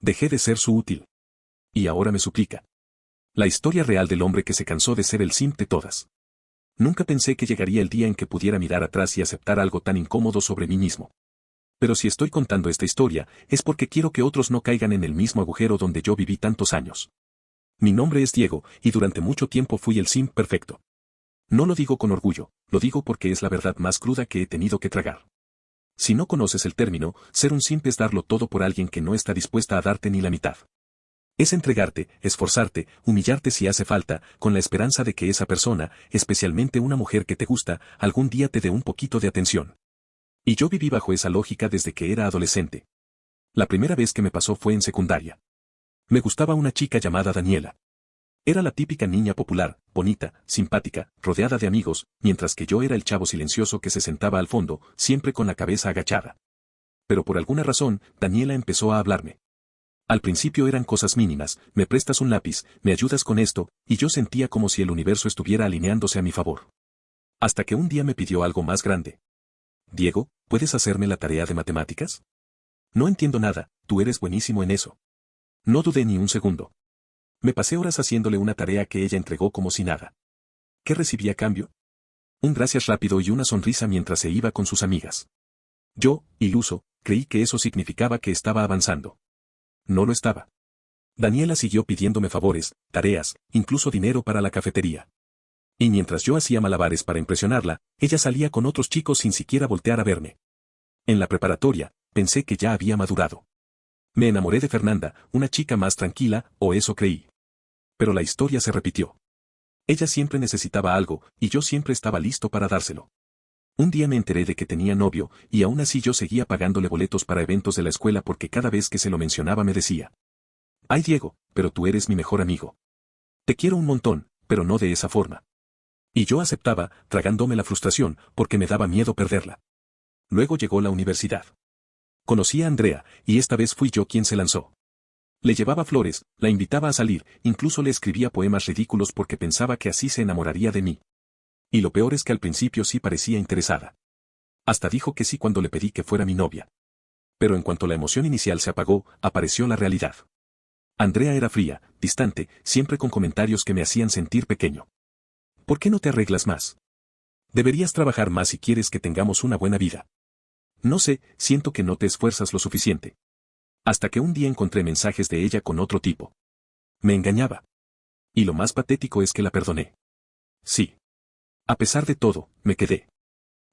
Dejé de ser su útil. Y ahora me suplica. La historia real del hombre que se cansó de ser el simp de todas. Nunca pensé que llegaría el día en que pudiera mirar atrás y aceptar algo tan incómodo sobre mí mismo. Pero si estoy contando esta historia, es porque quiero que otros no caigan en el mismo agujero donde yo viví tantos años. Mi nombre es Diego, y durante mucho tiempo fui el simp perfecto. No lo digo con orgullo, lo digo porque es la verdad más cruda que he tenido que tragar. Si no conoces el término, ser un simp es darlo todo por alguien que no está dispuesta a darte ni la mitad. Es entregarte, esforzarte, humillarte si hace falta, con la esperanza de que esa persona, especialmente una mujer que te gusta, algún día te dé un poquito de atención. Y yo viví bajo esa lógica desde que era adolescente. La primera vez que me pasó fue en secundaria. Me gustaba una chica llamada Daniela. Era la típica niña popular, bonita, simpática, rodeada de amigos, mientras que yo era el chavo silencioso que se sentaba al fondo, siempre con la cabeza agachada. Pero por alguna razón, Daniela empezó a hablarme. Al principio eran cosas mínimas, me prestas un lápiz, me ayudas con esto, y yo sentía como si el universo estuviera alineándose a mi favor. Hasta que un día me pidió algo más grande. Diego, ¿puedes hacerme la tarea de matemáticas? No entiendo nada, tú eres buenísimo en eso. No dudé ni un segundo. Me pasé horas haciéndole una tarea que ella entregó como si nada. ¿Qué recibí a cambio? Un gracias rápido y una sonrisa mientras se iba con sus amigas. Yo, iluso, creí que eso significaba que estaba avanzando. No lo estaba. Daniela siguió pidiéndome favores, tareas, incluso dinero para la cafetería. Y mientras yo hacía malabares para impresionarla, ella salía con otros chicos sin siquiera voltear a verme. En la preparatoria, pensé que ya había madurado. Me enamoré de Fernanda, una chica más tranquila, o eso creí. Pero la historia se repitió. Ella siempre necesitaba algo, y yo siempre estaba listo para dárselo. Un día me enteré de que tenía novio, y aún así yo seguía pagándole boletos para eventos de la escuela porque cada vez que se lo mencionaba me decía: «Ay Diego, pero tú eres mi mejor amigo. Te quiero un montón, pero no de esa forma». Y yo aceptaba, tragándome la frustración, porque me daba miedo perderla. Luego llegó la universidad. Conocí a Andrea, y esta vez fui yo quien se lanzó. Le llevaba flores, la invitaba a salir, incluso le escribía poemas ridículos porque pensaba que así se enamoraría de mí. Y lo peor es que al principio sí parecía interesada. Hasta dijo que sí cuando le pedí que fuera mi novia. Pero en cuanto la emoción inicial se apagó, apareció la realidad. Andrea era fría, distante, siempre con comentarios que me hacían sentir pequeño. ¿Por qué no te arreglas más? Deberías trabajar más si quieres que tengamos una buena vida. No sé, siento que no te esfuerzas lo suficiente. Hasta que un día encontré mensajes de ella con otro tipo. Me engañaba. Y lo más patético es que la perdoné. Sí. A pesar de todo, me quedé.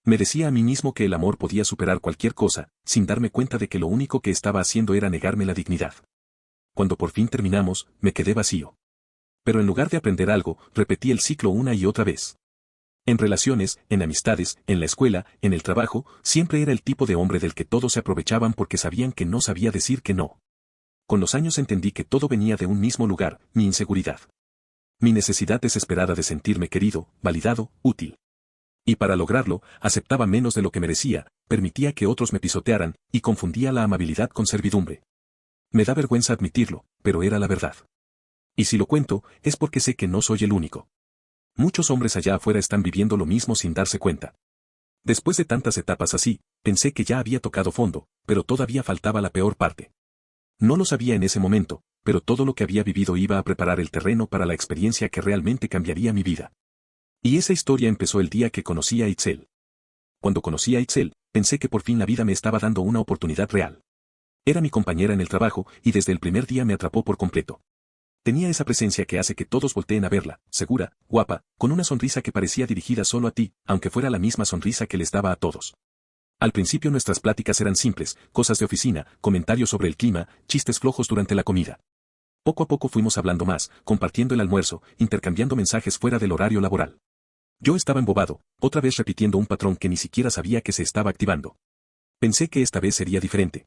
Me decía a mí mismo que el amor podía superar cualquier cosa, sin darme cuenta de que lo único que estaba haciendo era negarme la dignidad. Cuando por fin terminamos, me quedé vacío. Pero en lugar de aprender algo, repetí el ciclo una y otra vez. En relaciones, en amistades, en la escuela, en el trabajo, siempre era el tipo de hombre del que todos se aprovechaban porque sabían que no sabía decir que no. Con los años entendí que todo venía de un mismo lugar, mi inseguridad. Mi necesidad desesperada de sentirme querido, validado, útil. Y para lograrlo, aceptaba menos de lo que merecía, permitía que otros me pisotearan, y confundía la amabilidad con servidumbre. Me da vergüenza admitirlo, pero era la verdad. Y si lo cuento, es porque sé que no soy el único. Muchos hombres allá afuera están viviendo lo mismo sin darse cuenta. Después de tantas etapas así, pensé que ya había tocado fondo, pero todavía faltaba la peor parte. No lo sabía en ese momento, pero todo lo que había vivido iba a preparar el terreno para la experiencia que realmente cambiaría mi vida. Y esa historia empezó el día que conocí a Itzel. Cuando conocí a Itzel, pensé que por fin la vida me estaba dando una oportunidad real. Era mi compañera en el trabajo, y desde el primer día me atrapó por completo. Tenía esa presencia que hace que todos volteen a verla, segura, guapa, con una sonrisa que parecía dirigida solo a ti, aunque fuera la misma sonrisa que les daba a todos. Al principio nuestras pláticas eran simples, cosas de oficina, comentarios sobre el clima, chistes flojos durante la comida. Poco a poco fuimos hablando más, compartiendo el almuerzo, intercambiando mensajes fuera del horario laboral. Yo estaba embobado, otra vez repitiendo un patrón que ni siquiera sabía que se estaba activando. Pensé que esta vez sería diferente.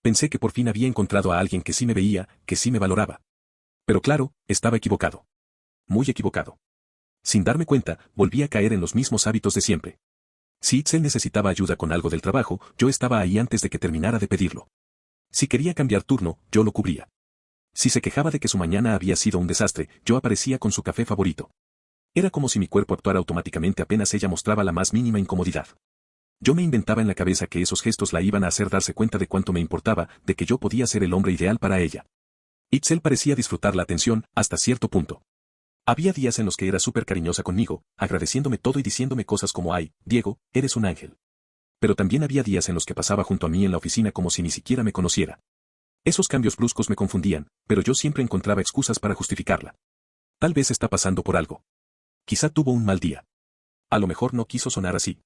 Pensé que por fin había encontrado a alguien que sí me veía, que sí me valoraba. Pero claro, estaba equivocado. Muy equivocado. Sin darme cuenta, volví a caer en los mismos hábitos de siempre. Si Itzel necesitaba ayuda con algo del trabajo, yo estaba ahí antes de que terminara de pedirlo. Si quería cambiar turno, yo lo cubría. Si se quejaba de que su mañana había sido un desastre, yo aparecía con su café favorito. Era como si mi cuerpo actuara automáticamente apenas ella mostraba la más mínima incomodidad. Yo me inventaba en la cabeza que esos gestos la iban a hacer darse cuenta de cuánto me importaba, de que yo podía ser el hombre ideal para ella. Itzel parecía disfrutar la atención, hasta cierto punto. Había días en los que era súper cariñosa conmigo, agradeciéndome todo y diciéndome cosas como «Ay, Diego, eres un ángel». Pero también había días en los que pasaba junto a mí en la oficina como si ni siquiera me conociera. Esos cambios bruscos me confundían, pero yo siempre encontraba excusas para justificarla. Tal vez está pasando por algo. Quizá tuvo un mal día. A lo mejor no quiso sonar así.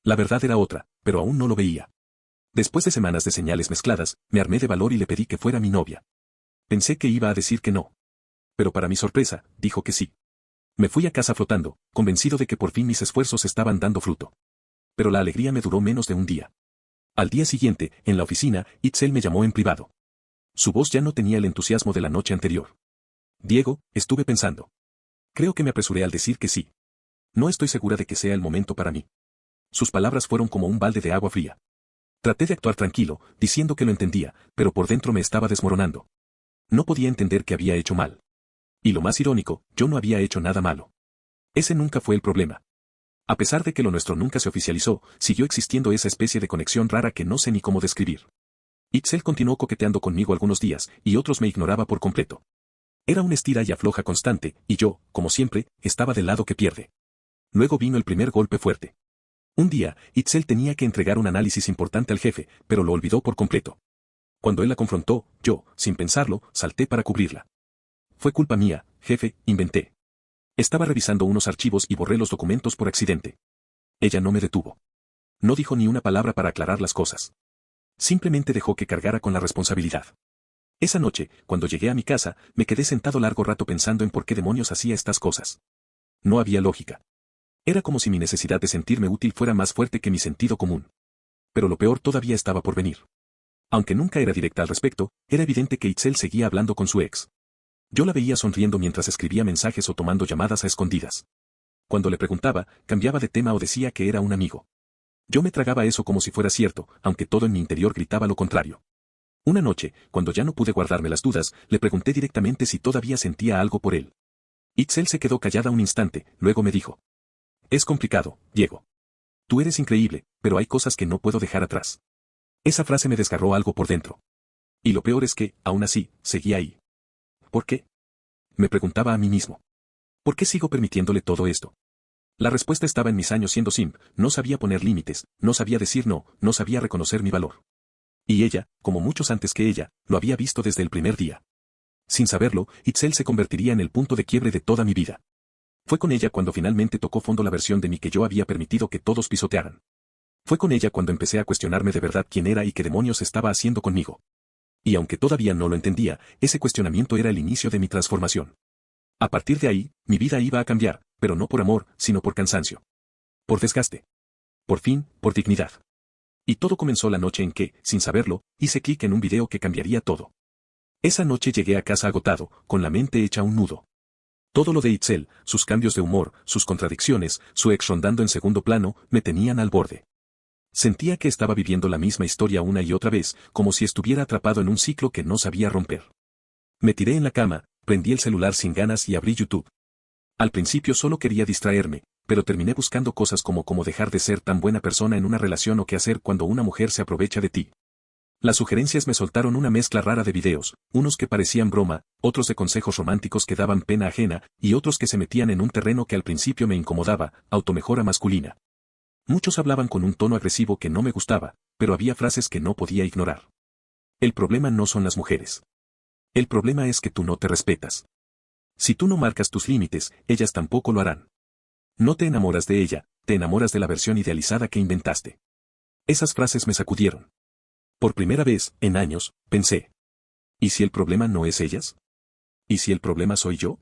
La verdad era otra, pero aún no lo veía. Después de semanas de señales mezcladas, me armé de valor y le pedí que fuera mi novia. Pensé que iba a decir que no. Pero para mi sorpresa, dijo que sí. Me fui a casa flotando, convencido de que por fin mis esfuerzos estaban dando fruto. Pero la alegría me duró menos de un día. Al día siguiente, en la oficina, Itzel me llamó en privado. Su voz ya no tenía el entusiasmo de la noche anterior. Diego, estuve pensando. Creo que me apresuré al decir que sí. No estoy segura de que sea el momento para mí. Sus palabras fueron como un balde de agua fría. Traté de actuar tranquilo, diciendo que lo entendía, pero por dentro me estaba desmoronando. No podía entender que había hecho mal. Y lo más irónico, yo no había hecho nada malo. Ese nunca fue el problema. A pesar de que lo nuestro nunca se oficializó, siguió existiendo esa especie de conexión rara que no sé ni cómo describir. Itzel continuó coqueteando conmigo algunos días, y otros me ignoraba por completo. Era un estira y afloja constante, y yo, como siempre, estaba del lado que pierde. Luego vino el primer golpe fuerte. Un día, Itzel tenía que entregar un análisis importante al jefe, pero lo olvidó por completo. Cuando él la confrontó, yo, sin pensarlo, salté para cubrirla. Fue culpa mía, jefe, inventé. Estaba revisando unos archivos y borré los documentos por accidente. Ella no me detuvo. No dijo ni una palabra para aclarar las cosas. Simplemente dejó que cargara con la responsabilidad. Esa noche, cuando llegué a mi casa, me quedé sentado largo rato pensando en por qué demonios hacía estas cosas. No había lógica. Era como si mi necesidad de sentirme útil fuera más fuerte que mi sentido común. Pero lo peor todavía estaba por venir. Aunque nunca era directa al respecto, era evidente que Itzel seguía hablando con su ex. Yo la veía sonriendo mientras escribía mensajes o tomando llamadas a escondidas. Cuando le preguntaba, cambiaba de tema o decía que era un amigo. Yo me tragaba eso como si fuera cierto, aunque todo en mi interior gritaba lo contrario. Una noche, cuando ya no pude guardarme las dudas, le pregunté directamente si todavía sentía algo por él. Itzel se quedó callada un instante, luego me dijo: «Es complicado, Diego. Tú eres increíble, pero hay cosas que no puedo dejar atrás». Esa frase me desgarró algo por dentro. Y lo peor es que, aún así, seguía ahí. ¿Por qué?, me preguntaba a mí mismo. ¿Por qué sigo permitiéndole todo esto? La respuesta estaba en mis años siendo simp, no sabía poner límites, no sabía decir no, no sabía reconocer mi valor. Y ella, como muchos antes que ella, lo había visto desde el primer día. Sin saberlo, Itzel se convertiría en el punto de quiebre de toda mi vida. Fue con ella cuando finalmente tocó fondo la versión de mí que yo había permitido que todos pisotearan. Fue con ella cuando empecé a cuestionarme de verdad quién era y qué demonios estaba haciendo conmigo. Y aunque todavía no lo entendía, ese cuestionamiento era el inicio de mi transformación. A partir de ahí, mi vida iba a cambiar, pero no por amor, sino por cansancio. Por desgaste. Por fin, por dignidad. Y todo comenzó la noche en que, sin saberlo, hice clic en un video que cambiaría todo. Esa noche llegué a casa agotado, con la mente hecha un nudo. Todo lo de Itzel, sus cambios de humor, sus contradicciones, su ex rondando en segundo plano, me tenían al borde. Sentía que estaba viviendo la misma historia una y otra vez, como si estuviera atrapado en un ciclo que no sabía romper. Me tiré en la cama, prendí el celular sin ganas y abrí YouTube. Al principio solo quería distraerme, pero terminé buscando cosas como cómo dejar de ser tan buena persona en una relación o qué hacer cuando una mujer se aprovecha de ti. Las sugerencias me soltaron una mezcla rara de videos, unos que parecían broma, otros de consejos románticos que daban pena ajena, y otros que se metían en un terreno que al principio me incomodaba, automejora masculina. Muchos hablaban con un tono agresivo que no me gustaba, pero había frases que no podía ignorar. El problema no son las mujeres. El problema es que tú no te respetas. Si tú no marcas tus límites, ellas tampoco lo harán. No te enamoras de ella, te enamoras de la versión idealizada que inventaste. Esas frases me sacudieron. Por primera vez, en años, pensé: ¿y si el problema no es ellas? ¿Y si el problema soy yo?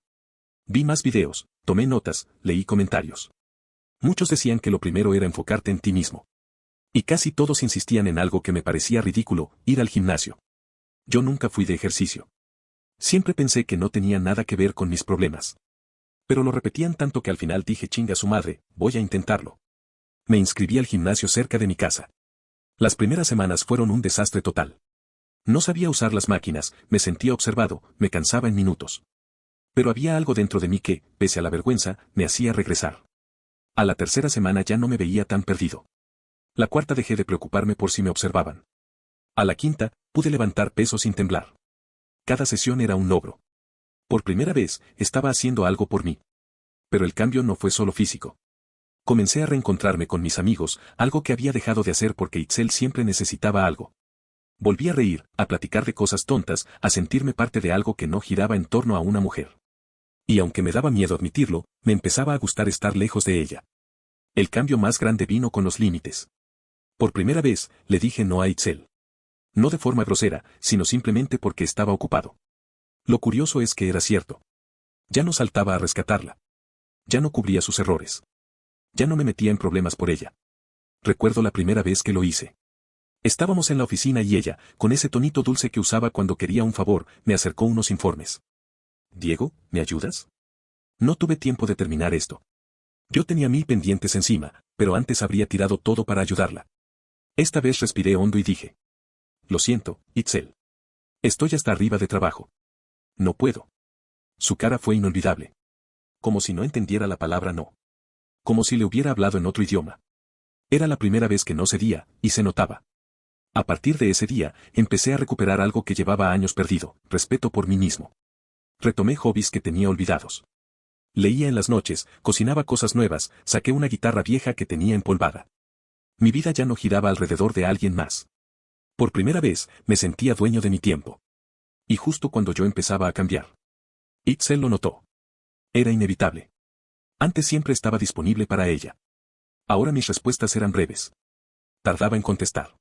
Vi más videos, tomé notas, leí comentarios. Muchos decían que lo primero era enfocarte en ti mismo. Y casi todos insistían en algo que me parecía ridículo: ir al gimnasio. Yo nunca fui de ejercicio. Siempre pensé que no tenía nada que ver con mis problemas. Pero lo repetían tanto que al final dije: chinga su madre, voy a intentarlo. Me inscribí al gimnasio cerca de mi casa. Las primeras semanas fueron un desastre total. No sabía usar las máquinas, me sentía observado, me cansaba en minutos. Pero había algo dentro de mí que, pese a la vergüenza, me hacía regresar. A la tercera semana ya no me veía tan perdido. La cuarta dejé de preocuparme por si me observaban. A la quinta, pude levantar peso sin temblar. Cada sesión era un logro. Por primera vez, estaba haciendo algo por mí. Pero el cambio no fue solo físico. Comencé a reencontrarme con mis amigos, algo que había dejado de hacer porque Itzel siempre necesitaba algo. Volví a reír, a platicar de cosas tontas, a sentirme parte de algo que no giraba en torno a una mujer. Y aunque me daba miedo admitirlo, me empezaba a gustar estar lejos de ella. El cambio más grande vino con los límites. Por primera vez, le dije no a Itzel. No de forma grosera, sino simplemente porque estaba ocupado. Lo curioso es que era cierto. Ya no saltaba a rescatarla. Ya no cubría sus errores. Ya no me metía en problemas por ella. Recuerdo la primera vez que lo hice. Estábamos en la oficina y ella, con ese tonito dulce que usaba cuando quería un favor, me acercó unos informes. Diego, ¿me ayudas? No tuve tiempo de terminar esto. Yo tenía 1000 pendientes encima, pero antes habría tirado todo para ayudarla. Esta vez respiré hondo y dije. Lo siento, Itzel. Estoy hasta arriba de trabajo. No puedo. Su cara fue inolvidable. Como si no entendiera la palabra no. Como si le hubiera hablado en otro idioma. Era la primera vez que no cedía, y se notaba. A partir de ese día, empecé a recuperar algo que llevaba años perdido, respeto por mí mismo. Retomé hobbies que tenía olvidados. Leía en las noches, cocinaba cosas nuevas, saqué una guitarra vieja que tenía empolvada. Mi vida ya no giraba alrededor de alguien más. Por primera vez, me sentía dueño de mi tiempo. Y justo cuando yo empezaba a cambiar. Itzel lo notó. Era inevitable. Antes siempre estaba disponible para ella. Ahora mis respuestas eran breves. Tardaba en contestar.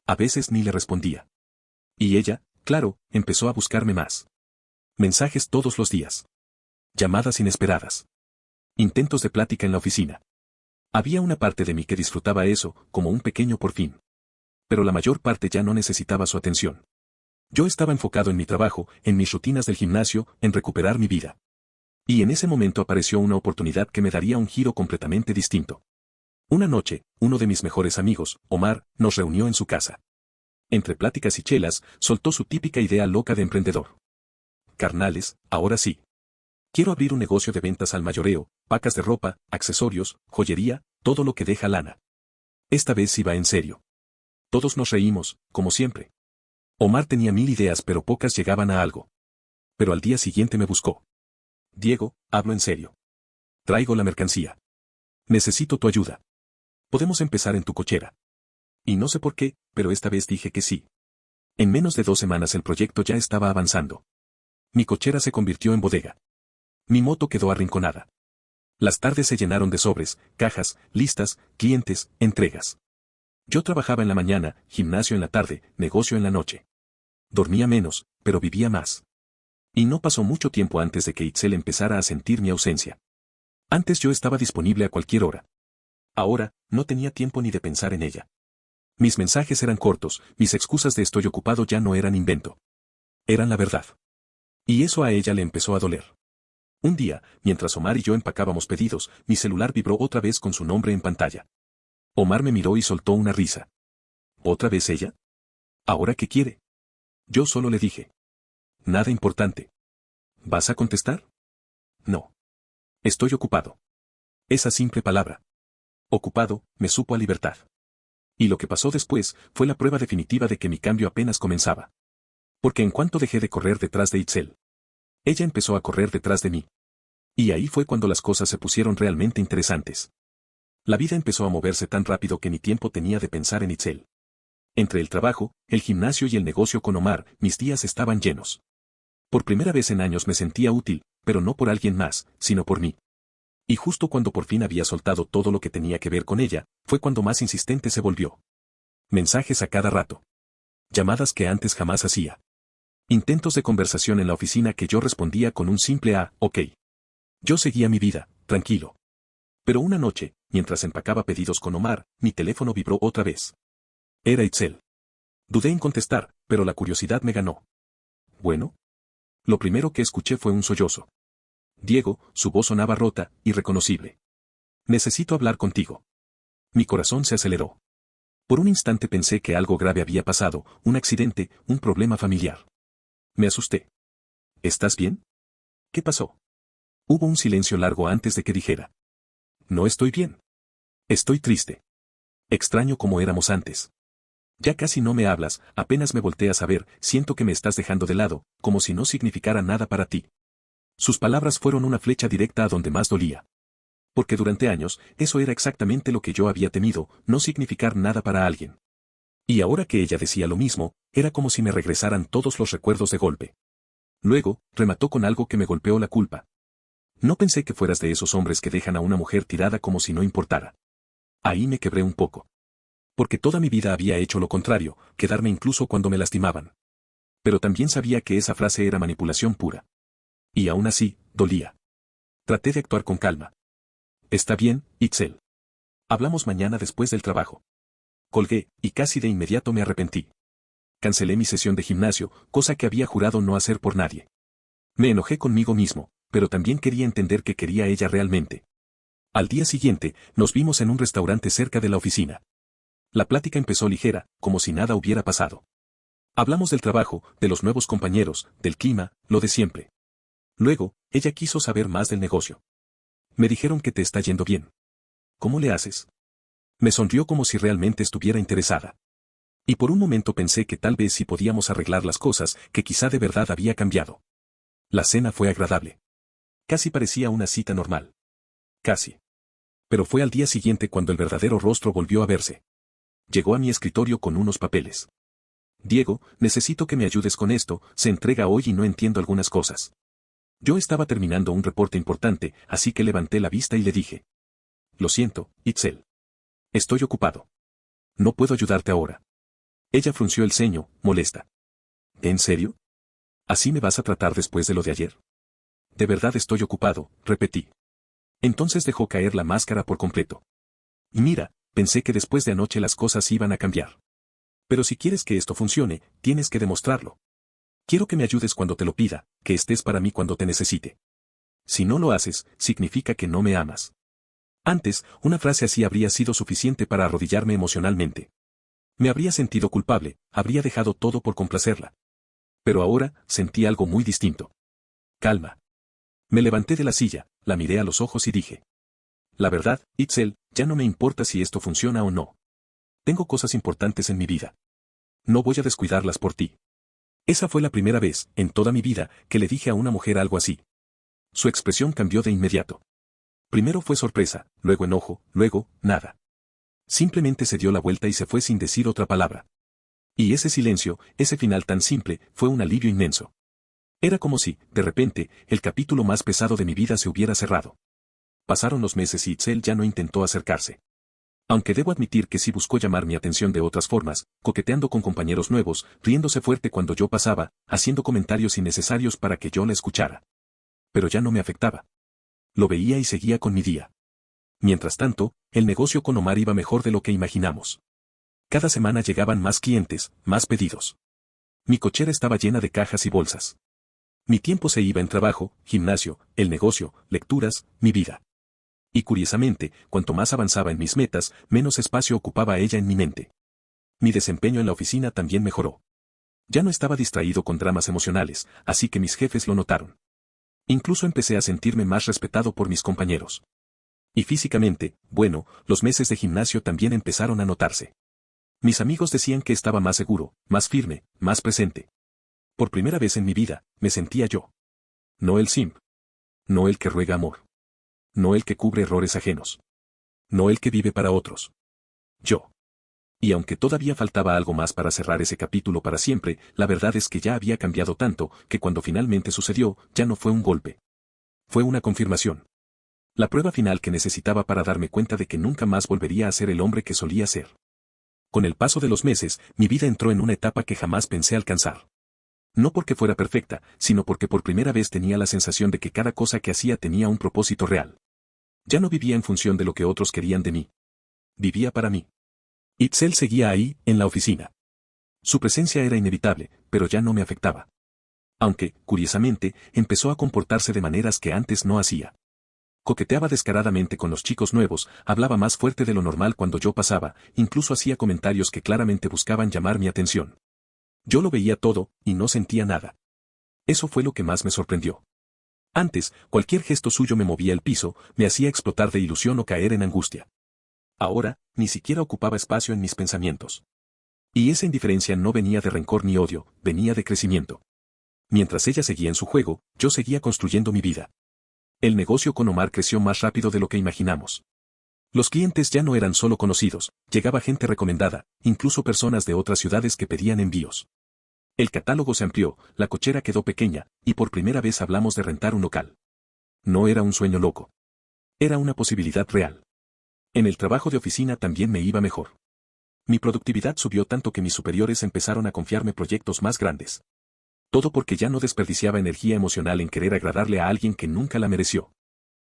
A veces ni le respondía. Y ella, claro, empezó a buscarme más. Mensajes todos los días. Llamadas inesperadas. Intentos de plática en la oficina. Había una parte de mí que disfrutaba eso, como un pequeño por fin. Pero la mayor parte ya no necesitaba su atención. Yo estaba enfocado en mi trabajo, en mis rutinas del gimnasio, en recuperar mi vida. Y en ese momento apareció una oportunidad que me daría un giro completamente distinto. Una noche, uno de mis mejores amigos, Omar, nos reunió en su casa. Entre pláticas y chelas, soltó su típica idea loca de emprendedor. Carnales, ahora sí. Quiero abrir un negocio de ventas al mayoreo, pacas de ropa, accesorios, joyería, todo lo que deja lana. Esta vez iba en serio. Todos nos reímos, como siempre. Omar tenía 1000 ideas pero pocas llegaban a algo. Pero al día siguiente me buscó. Diego, hablo en serio. Traigo la mercancía. Necesito tu ayuda. Podemos empezar en tu cochera. Y no sé por qué, pero esta vez dije que sí. En menos de 2 semanas el proyecto ya estaba avanzando. Mi cochera se convirtió en bodega. Mi moto quedó arrinconada. Las tardes se llenaron de sobres, cajas, listas, clientes, entregas. Yo trabajaba en la mañana, gimnasio en la tarde, negocio en la noche. Dormía menos, pero vivía más. Y no pasó mucho tiempo antes de que Itzel empezara a sentir mi ausencia. Antes yo estaba disponible a cualquier hora. Ahora, no tenía tiempo ni de pensar en ella. Mis mensajes eran cortos, mis excusas de estoy ocupado ya no eran invento. Eran la verdad. Y eso a ella le empezó a doler. Un día, mientras Omar y yo empacábamos pedidos, mi celular vibró otra vez con su nombre en pantalla. Omar me miró y soltó una risa. ¿Otra vez ella? ¿Ahora qué quiere? Yo solo le dije. Nada importante. ¿Vas a contestar? No. Estoy ocupado. Esa simple palabra. Ocupado, me supo a libertad. Y lo que pasó después fue la prueba definitiva de que mi cambio apenas comenzaba. Porque en cuanto dejé de correr detrás de Itzel, ella empezó a correr detrás de mí. Y ahí fue cuando las cosas se pusieron realmente interesantes. La vida empezó a moverse tan rápido que ni tiempo tenía de pensar en Itzel. Entre el trabajo, el gimnasio y el negocio con Omar, mis días estaban llenos. Por primera vez en años me sentía útil, pero no por alguien más, sino por mí. Y justo cuando por fin había soltado todo lo que tenía que ver con ella, fue cuando más insistente se volvió. Mensajes a cada rato. Llamadas que antes jamás hacía. Intentos de conversación en la oficina que yo respondía con un simple ok. Yo seguía mi vida, tranquilo. Pero una noche, mientras empacaba pedidos con Omar, mi teléfono vibró otra vez. Era Itzel. Dudé en contestar, pero la curiosidad me ganó. Bueno. Lo primero que escuché fue un sollozo. Diego, su voz sonaba rota, irreconocible. Necesito hablar contigo. Mi corazón se aceleró. Por un instante pensé que algo grave había pasado, un accidente, un problema familiar. Me asusté. ¿Estás bien? ¿Qué pasó? Hubo un silencio largo antes de que dijera. No estoy bien. Estoy triste. Extraño como éramos antes. Ya casi no me hablas, apenas me volteas a ver, siento que me estás dejando de lado, como si no significara nada para ti. Sus palabras fueron una flecha directa a donde más dolía. Porque durante años, eso era exactamente lo que yo había temido, no significar nada para alguien. Y ahora que ella decía lo mismo, era como si me regresaran todos los recuerdos de golpe. Luego, remató con algo que me golpeó la culpa. No pensé que fueras de esos hombres que dejan a una mujer tirada como si no importara. Ahí me quebré un poco. Porque toda mi vida había hecho lo contrario, quedarme incluso cuando me lastimaban. Pero también sabía que esa frase era manipulación pura. Y aún así, dolía. Traté de actuar con calma. Está bien, Itzel. Hablamos mañana después del trabajo. Colgué, y casi de inmediato me arrepentí. Cancelé mi sesión de gimnasio, cosa que había jurado no hacer por nadie. Me enojé conmigo mismo, pero también quería entender qué quería ella realmente. Al día siguiente, nos vimos en un restaurante cerca de la oficina. La plática empezó ligera, como si nada hubiera pasado. Hablamos del trabajo, de los nuevos compañeros, del clima, lo de siempre. Luego, ella quiso saber más del negocio. Me dijeron que te está yendo bien. ¿Cómo le haces? Me sonrió como si realmente estuviera interesada. Y por un momento pensé que tal vez si podíamos arreglar las cosas, que quizá de verdad había cambiado. La cena fue agradable. Casi parecía una cita normal. Casi. Pero fue al día siguiente cuando el verdadero rostro volvió a verse. Llegó a mi escritorio con unos papeles. Diego, necesito que me ayudes con esto, se entrega hoy y no entiendo algunas cosas. Yo estaba terminando un reporte importante, así que levanté la vista y le dije. Lo siento, Itzel. Estoy ocupado. No puedo ayudarte ahora. Ella frunció el ceño, molesta. ¿En serio? ¿Así me vas a tratar después de lo de ayer? De verdad estoy ocupado, repetí. Entonces dejó caer la máscara por completo. Y mira, pensé que después de anoche las cosas iban a cambiar. Pero si quieres que esto funcione, tienes que demostrarlo. Quiero que me ayudes cuando te lo pida, que estés para mí cuando te necesite. Si no lo haces, significa que no me amas. Antes, una frase así habría sido suficiente para arrodillarme emocionalmente. Me habría sentido culpable, habría dejado todo por complacerla. Pero ahora, sentí algo muy distinto. Calma. Me levanté de la silla, la miré a los ojos y dije. La verdad, Itzel, ya no me importa si esto funciona o no. Tengo cosas importantes en mi vida. No voy a descuidarlas por ti. Esa fue la primera vez, en toda mi vida, que le dije a una mujer algo así. Su expresión cambió de inmediato. Primero fue sorpresa, luego enojo, luego, nada. Simplemente se dio la vuelta y se fue sin decir otra palabra. Y ese silencio, ese final tan simple, fue un alivio inmenso. Era como si, de repente, el capítulo más pesado de mi vida se hubiera cerrado. Pasaron los meses y Itzel ya no intentó acercarse. Aunque debo admitir que sí buscó llamar mi atención de otras formas, coqueteando con compañeros nuevos, riéndose fuerte cuando yo pasaba, haciendo comentarios innecesarios para que yo la escuchara. Pero ya no me afectaba. Lo veía y seguía con mi día. Mientras tanto, el negocio con Omar iba mejor de lo que imaginamos. Cada semana llegaban más clientes, más pedidos. Mi cochera estaba llena de cajas y bolsas. Mi tiempo se iba en trabajo, gimnasio, el negocio, lecturas, mi vida. Y curiosamente, cuanto más avanzaba en mis metas, menos espacio ocupaba ella en mi mente. Mi desempeño en la oficina también mejoró. Ya no estaba distraído con dramas emocionales, así que mis jefes lo notaron. Incluso empecé a sentirme más respetado por mis compañeros. Y físicamente, bueno, los meses de gimnasio también empezaron a notarse. Mis amigos decían que estaba más seguro, más firme, más presente. Por primera vez en mi vida, me sentía yo. No el simp. No el que ruega amor. No el que cubre errores ajenos. No el que vive para otros. Yo. Y aunque todavía faltaba algo más para cerrar ese capítulo para siempre, la verdad es que ya había cambiado tanto, que cuando finalmente sucedió, ya no fue un golpe. Fue una confirmación. La prueba final que necesitaba para darme cuenta de que nunca más volvería a ser el hombre que solía ser. Con el paso de los meses, mi vida entró en una etapa que jamás pensé alcanzar. No porque fuera perfecta, sino porque por primera vez tenía la sensación de que cada cosa que hacía tenía un propósito real. Ya no vivía en función de lo que otros querían de mí. Vivía para mí. Itzel seguía ahí, en la oficina. Su presencia era inevitable, pero ya no me afectaba. Aunque, curiosamente, empezó a comportarse de maneras que antes no hacía. Coqueteaba descaradamente con los chicos nuevos, hablaba más fuerte de lo normal cuando yo pasaba, incluso hacía comentarios que claramente buscaban llamar mi atención. Yo lo veía todo, y no sentía nada. Eso fue lo que más me sorprendió. Antes, cualquier gesto suyo me movía el piso, me hacía explotar de ilusión o caer en angustia. Ahora, ni siquiera ocupaba espacio en mis pensamientos. Y esa indiferencia no venía de rencor ni odio, venía de crecimiento. Mientras ella seguía en su juego, yo seguía construyendo mi vida. El negocio con Omar creció más rápido de lo que imaginamos. Los clientes ya no eran solo conocidos, llegaba gente recomendada, incluso personas de otras ciudades que pedían envíos. El catálogo se amplió, la cochera quedó pequeña, y por primera vez hablamos de rentar un local. No era un sueño loco. Era una posibilidad real. En el trabajo de oficina también me iba mejor. Mi productividad subió tanto que mis superiores empezaron a confiarme proyectos más grandes. Todo porque ya no desperdiciaba energía emocional en querer agradarle a alguien que nunca la mereció.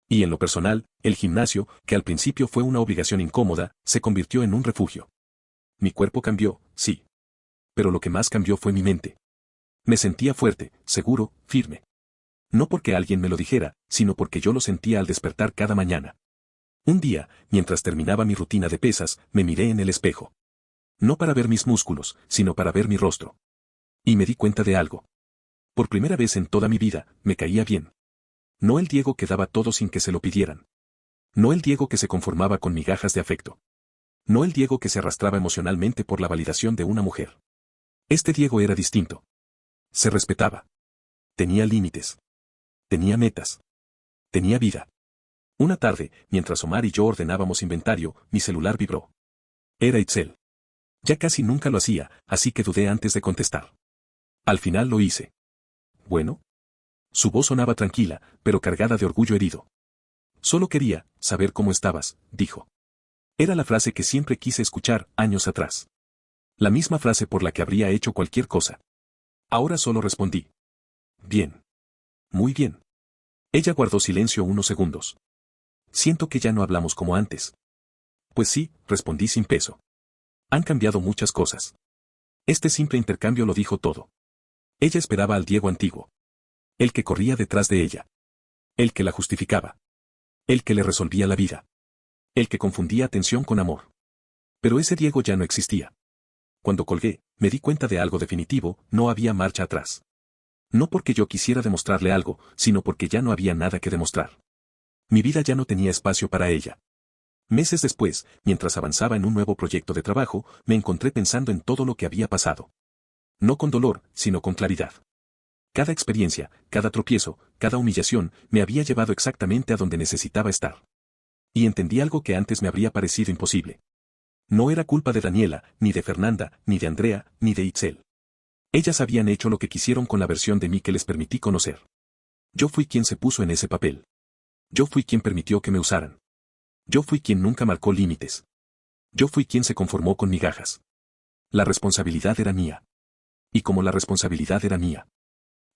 Y en lo personal, el gimnasio, que al principio fue una obligación incómoda, se convirtió en un refugio. Mi cuerpo cambió, sí. Pero lo que más cambió fue mi mente. Me sentía fuerte, seguro, firme. No porque alguien me lo dijera, sino porque yo lo sentía al despertar cada mañana. Un día, mientras terminaba mi rutina de pesas, me miré en el espejo. No para ver mis músculos, sino para ver mi rostro. Y me di cuenta de algo. Por primera vez en toda mi vida, me caía bien. No el Diego que daba todo sin que se lo pidieran. No el Diego que se conformaba con migajas de afecto. No el Diego que se arrastraba emocionalmente por la validación de una mujer. Este Diego era distinto. Se respetaba. Tenía límites. Tenía metas. Tenía vida. Una tarde, mientras Omar y yo ordenábamos inventario, mi celular vibró. Era Itzel. Ya casi nunca lo hacía, así que dudé antes de contestar. Al final lo hice. Bueno. Su voz sonaba tranquila, pero cargada de orgullo herido. Solo quería saber cómo estabas, dijo. Era la frase que siempre quise escuchar años atrás. La misma frase por la que habría hecho cualquier cosa. Ahora solo respondí. Bien. Muy bien. Ella guardó silencio unos segundos. Siento que ya no hablamos como antes. Pues sí, respondí sin peso. Han cambiado muchas cosas. Este simple intercambio lo dijo todo. Ella esperaba al Diego antiguo. El que corría detrás de ella. El que la justificaba. El que le resolvía la vida. El que confundía atención con amor. Pero ese Diego ya no existía. Cuando colgué, me di cuenta de algo definitivo, no había marcha atrás. No porque yo quisiera demostrarle algo, sino porque ya no había nada que demostrar. Mi vida ya no tenía espacio para ella. Meses después, mientras avanzaba en un nuevo proyecto de trabajo, me encontré pensando en todo lo que había pasado. No con dolor, sino con claridad. Cada experiencia, cada tropiezo, cada humillación, me había llevado exactamente a donde necesitaba estar. Y entendí algo que antes me habría parecido imposible. No era culpa de Daniela, ni de Fernanda, ni de Andrea, ni de Itzel. Ellas habían hecho lo que quisieron con la versión de mí que les permití conocer. Yo fui quien se puso en ese papel. Yo fui quien permitió que me usaran. Yo fui quien nunca marcó límites. Yo fui quien se conformó con migajas. La responsabilidad era mía. Y como la responsabilidad era mía,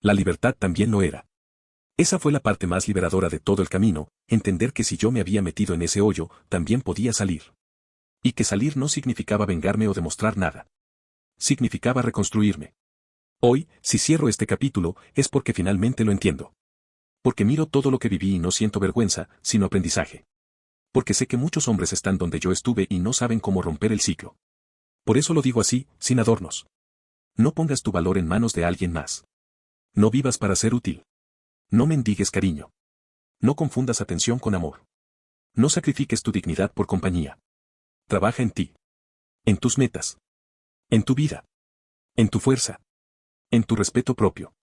la libertad también lo era. Esa fue la parte más liberadora de todo el camino, entender que si yo me había metido en ese hoyo, también podía salir. Y que salir no significaba vengarme o demostrar nada. Significaba reconstruirme. Hoy, si cierro este capítulo, es porque finalmente lo entiendo. Porque miro todo lo que viví y no siento vergüenza, sino aprendizaje. Porque sé que muchos hombres están donde yo estuve y no saben cómo romper el ciclo. Por eso lo digo así, sin adornos. No pongas tu valor en manos de alguien más. No vivas para ser útil. No mendigues cariño. No confundas atención con amor. No sacrifiques tu dignidad por compañía. Trabaja en ti. En tus metas. En tu vida. En tu fuerza. En tu respeto propio.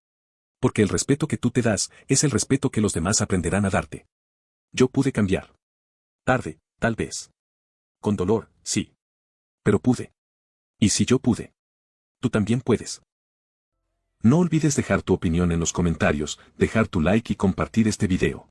Porque el respeto que tú te das es el respeto que los demás aprenderán a darte. Yo pude cambiar. Tarde, tal vez. Con dolor, sí. Pero pude. Y si yo pude, tú también puedes. No olvides dejar tu opinión en los comentarios, dejar tu like y compartir este video.